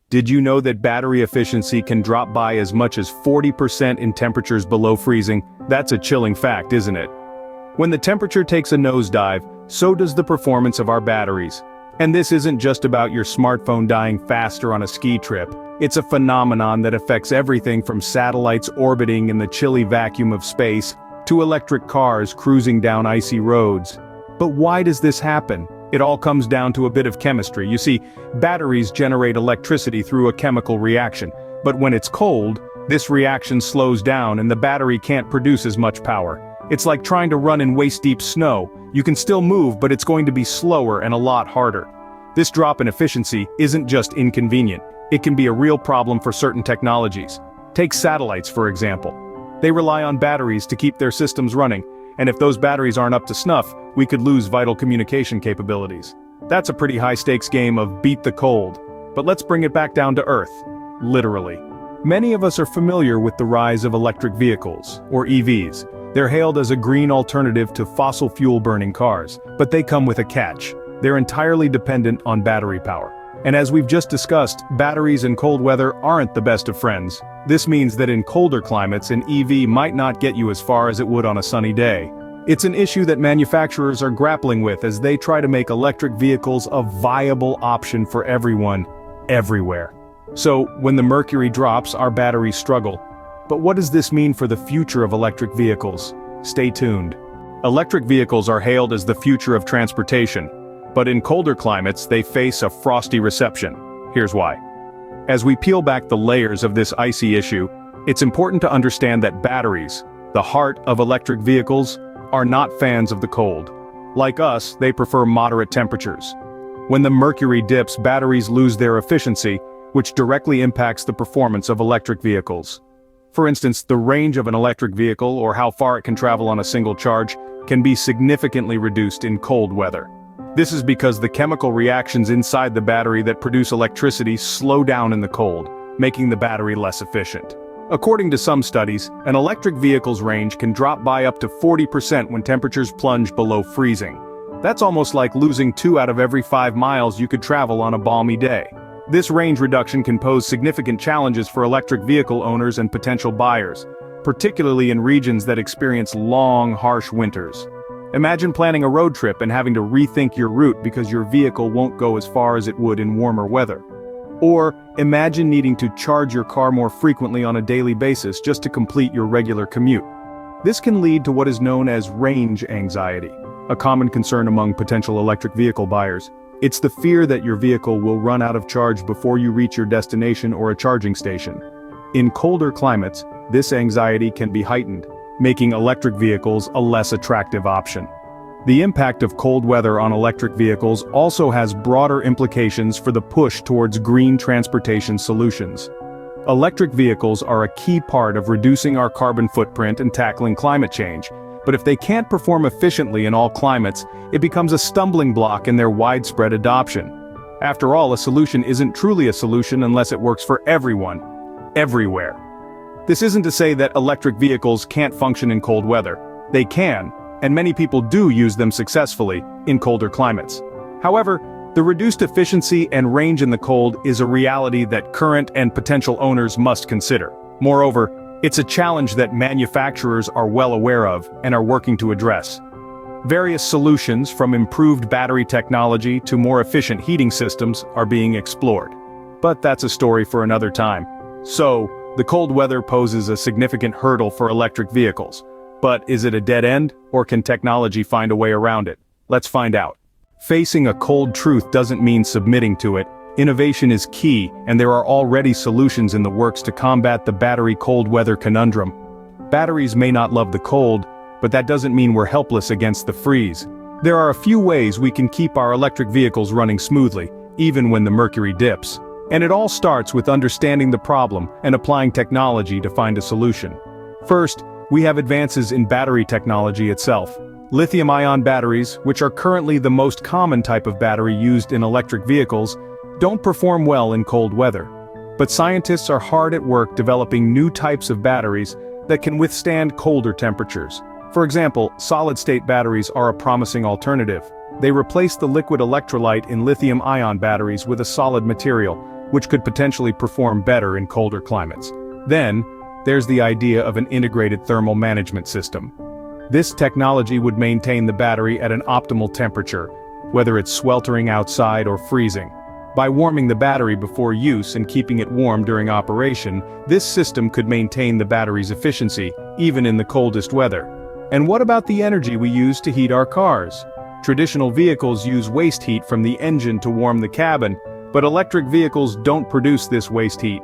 Did you know that battery efficiency can drop by as much as 40% in temperatures below freezing? That's a chilling fact, isn't it? When the temperature takes a nosedive, so does the performance of our batteries. And this isn't just about your smartphone dying faster on a ski trip. It's a phenomenon that affects everything from satellites orbiting in the chilly vacuum of space, to electric cars cruising down icy roads. But why does this happen? It all comes down to a bit of chemistry. You see, batteries generate electricity through a chemical reaction, but when it's cold, this reaction slows down and the battery can't produce as much power. It's like trying to run in waist-deep snow. You can still move, but it's going to be slower and a lot harder. This drop in efficiency isn't just inconvenient. It can be a real problem for certain technologies. Take satellites, for example. They rely on batteries to keep their systems running, and if those batteries aren't up to snuff, we could lose vital communication capabilities. That's a pretty high-stakes game of beat the cold. But let's bring it back down to Earth. Literally. Many of us are familiar with the rise of electric vehicles, or EVs. They're hailed as a green alternative to fossil fuel-burning cars, but they come with a catch. They're entirely dependent on battery power. And as we've just discussed, batteries in cold weather aren't the best of friends. This means that in colder climates, an EV might not get you as far as it would on a sunny day. It's an issue that manufacturers are grappling with as they try to make electric vehicles a viable option for everyone, everywhere. So, when the mercury drops, our batteries struggle. But what does this mean for the future of electric vehicles? Stay tuned. Electric vehicles are hailed as the future of transportation, but in colder climates they face a frosty reception. Here's why. As we peel back the layers of this icy issue, it's important to understand that batteries, the heart of electric vehicles, are not fans of the cold. Like us, they prefer moderate temperatures. When the mercury dips, batteries lose their efficiency, which directly impacts the performance of electric vehicles. For instance, the range of an electric vehicle, or how far it can travel on a single charge, can be significantly reduced in cold weather. This is because the chemical reactions inside the battery that produce electricity slow down in the cold, making the battery less efficient. According to some studies, an electric vehicle's range can drop by up to 40% when temperatures plunge below freezing. That's almost like losing 2 out of every 5 miles you could travel on a balmy day. This range reduction can pose significant challenges for electric vehicle owners and potential buyers, particularly in regions that experience long, harsh winters. Imagine planning a road trip and having to rethink your route because your vehicle won't go as far as it would in warmer weather. Or, imagine needing to charge your car more frequently on a daily basis just to complete your regular commute. This can lead to what is known as range anxiety, a common concern among potential electric vehicle buyers. It's the fear that your vehicle will run out of charge before you reach your destination or a charging station. In colder climates, this anxiety can be heightened, making electric vehicles a less attractive option. The impact of cold weather on electric vehicles also has broader implications for the push towards green transportation solutions. Electric vehicles are a key part of reducing our carbon footprint and tackling climate change, but if they can't perform efficiently in all climates, it becomes a stumbling block in their widespread adoption. After all, a solution isn't truly a solution unless it works for everyone, everywhere. This isn't to say that electric vehicles can't function in cold weather. They can, and many people do use them successfully in colder climates. However, the reduced efficiency and range in the cold is a reality that current and potential owners must consider. Moreover, it's a challenge that manufacturers are well aware of and are working to address. Various solutions, from improved battery technology to more efficient heating systems, are being explored. But that's a story for another time. So, the cold weather poses a significant hurdle for electric vehicles. But is it a dead end, or can technology find a way around it? Let's find out. Facing a cold truth doesn't mean submitting to it. Innovation is key, and there are already solutions in the works to combat the battery cold weather conundrum. Batteries may not love the cold, but that doesn't mean we're helpless against the freeze. There are a few ways we can keep our electric vehicles running smoothly, even when the mercury dips. And it all starts with understanding the problem and applying technology to find a solution. First, we have advances in battery technology itself. Lithium-ion batteries, which are currently the most common type of battery used in electric vehicles, don't perform well in cold weather. But scientists are hard at work developing new types of batteries that can withstand colder temperatures. For example, solid-state batteries are a promising alternative. They replace the liquid electrolyte in lithium-ion batteries with a solid material, which could potentially perform better in colder climates. Then, there's the idea of an integrated thermal management system. This technology would maintain the battery at an optimal temperature, whether it's sweltering outside or freezing. By warming the battery before use and keeping it warm during operation, this system could maintain the battery's efficiency, even in the coldest weather. And what about the energy we use to heat our cars? Traditional vehicles use waste heat from the engine to warm the cabin, but electric vehicles don't produce this waste heat.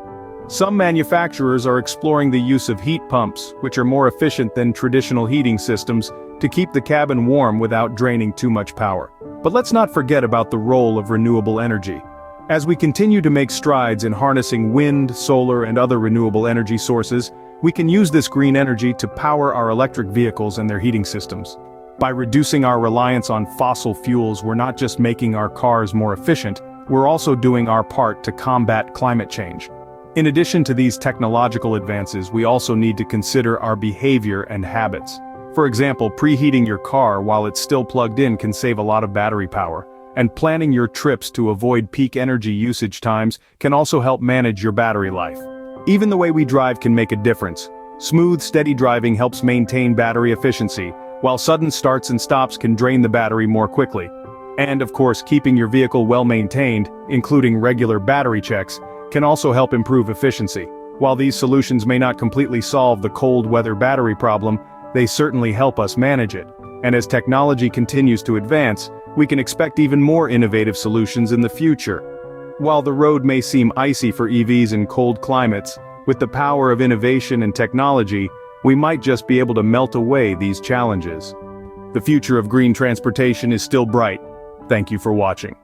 Some manufacturers are exploring the use of heat pumps, which are more efficient than traditional heating systems, to keep the cabin warm without draining too much power. But let's not forget about the role of renewable energy. As we continue to make strides in harnessing wind, solar, and other renewable energy sources, we can use this green energy to power our electric vehicles and their heating systems. By reducing our reliance on fossil fuels, we're not just making our cars more efficient, we're also doing our part to combat climate change. In addition to these technological advances, we also need to consider our behavior and habits. For example, preheating your car while it's still plugged in can save a lot of battery power, and planning your trips to avoid peak energy usage times can also help manage your battery life. Even the way we drive can make a difference. Smooth, steady driving helps maintain battery efficiency, while sudden starts and stops can drain the battery more quickly. And of course, keeping your vehicle well maintained, including regular battery checks, can also help improve efficiency. While these solutions may not completely solve the cold weather battery problem, they certainly help us manage it. And as technology continues to advance, we can expect even more innovative solutions in the future. While the road may seem icy for EVs in cold climates, with the power of innovation and technology, we might just be able to melt away these challenges. The future of green transportation is still bright. Thank you for watching.